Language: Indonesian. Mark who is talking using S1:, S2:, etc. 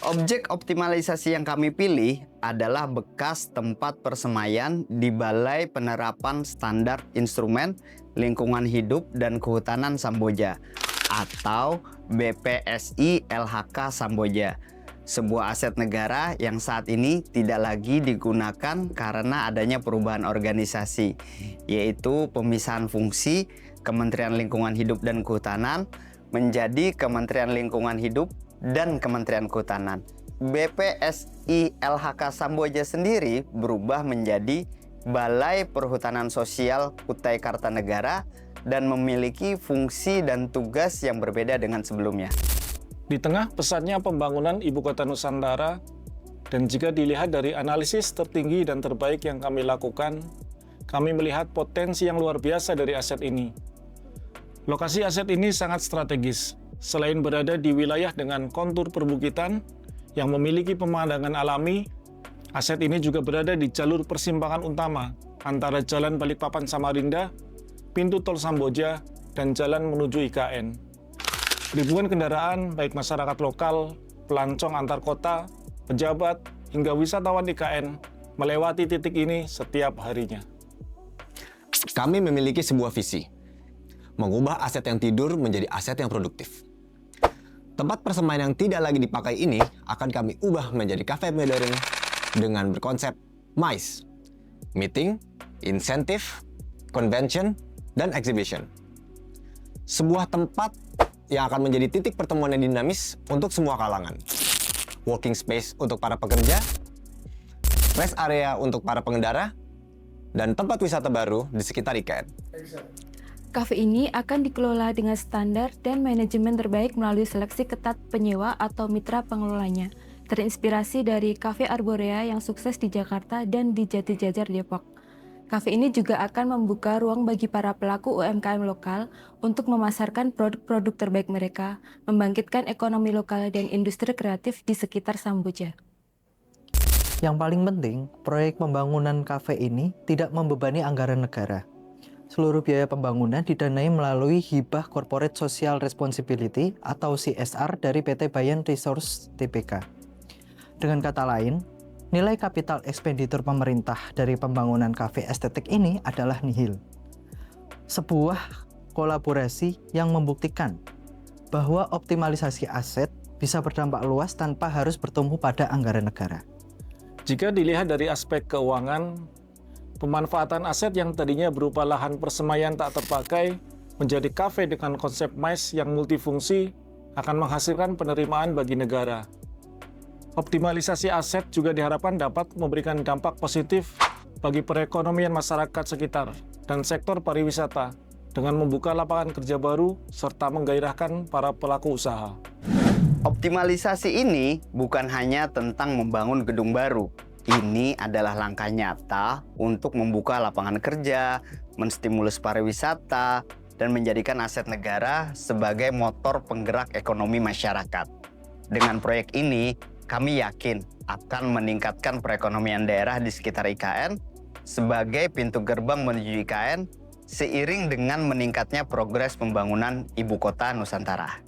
S1: Objek optimalisasi yang kami pilih adalah bekas tempat persemaian di Balai Penerapan Standar Instrumen Lingkungan Hidup dan Kehutanan Samboja atau BPSI LHK Samboja. Sebuah aset negara yang saat ini tidak lagi digunakan karena adanya perubahan organisasi, yaitu pemisahan fungsi Kementerian Lingkungan Hidup dan Kehutanan menjadi Kementerian Lingkungan Hidup dan Kementerian Kehutanan. BPSI LHK Samboja sendiri berubah menjadi Balai Perhutanan Sosial Kutai Kartanegara dan memiliki fungsi dan tugas yang berbeda dengan sebelumnya.
S2: Di tengah pesatnya pembangunan Ibu Kota Nusantara, dan jika dilihat dari analisis tertinggi dan terbaik yang kami lakukan, kami melihat potensi yang luar biasa dari aset ini. Lokasi aset ini sangat strategis. Selain berada di wilayah dengan kontur perbukitan yang memiliki pemandangan alami, aset ini juga berada di jalur persimpangan utama antara Jalan Balikpapan Samarinda, Pintu Tol Samboja, dan jalan menuju IKN. Ribuan kendaraan, baik masyarakat lokal, pelancong antar kota, pejabat, hingga wisatawan IKN melewati titik ini setiap harinya.
S3: Kami memiliki sebuah visi, mengubah aset yang tidur menjadi aset yang produktif. Tempat persemaian yang tidak lagi dipakai ini akan kami ubah menjadi kafe modern dengan berkonsep MICE, Meeting, Incentive, Convention, dan Exhibition. Sebuah tempat yang akan menjadi titik pertemuan yang dinamis untuk semua kalangan. Working space untuk para pekerja, rest area untuk para pengendara, dan tempat wisata baru di sekitar IKN.
S4: Kafe ini akan dikelola dengan standar dan manajemen terbaik melalui seleksi ketat penyewa atau mitra pengelolanya, terinspirasi dari Cafe Arborea yang sukses di Jakarta dan di Jatijajar Depok. Kafe ini juga akan membuka ruang bagi para pelaku UMKM lokal untuk memasarkan produk-produk terbaik mereka, membangkitkan ekonomi lokal dan industri kreatif di sekitar Samboja.
S5: Yang paling penting, proyek pembangunan kafe ini tidak membebani anggaran negara. Seluruh biaya pembangunan didanai melalui hibah Corporate Social Responsibility atau CSR dari PT Bayan Resource Tbk. Dengan kata lain, nilai kapital ekspenditur pemerintah dari pembangunan kafe estetik ini adalah nihil. Sebuah kolaborasi yang membuktikan bahwa optimalisasi aset bisa berdampak luas tanpa harus bertumpu pada anggaran negara.
S2: Jika dilihat dari aspek keuangan, pemanfaatan aset yang tadinya berupa lahan persemaian tak terpakai menjadi kafe dengan konsep MICE yang multifungsi akan menghasilkan penerimaan bagi negara. Optimalisasi aset juga diharapkan dapat memberikan dampak positif bagi perekonomian masyarakat sekitar dan sektor pariwisata dengan membuka lapangan kerja baru serta menggairahkan para pelaku usaha.
S1: Optimalisasi ini bukan hanya tentang membangun gedung baru. Ini adalah langkah nyata untuk membuka lapangan kerja, menstimulus pariwisata, dan menjadikan aset negara sebagai motor penggerak ekonomi masyarakat. Dengan proyek ini, kami yakin akan meningkatkan perekonomian daerah di sekitar IKN sebagai pintu gerbang menuju IKN seiring dengan meningkatnya progres pembangunan Ibu Kota Nusantara.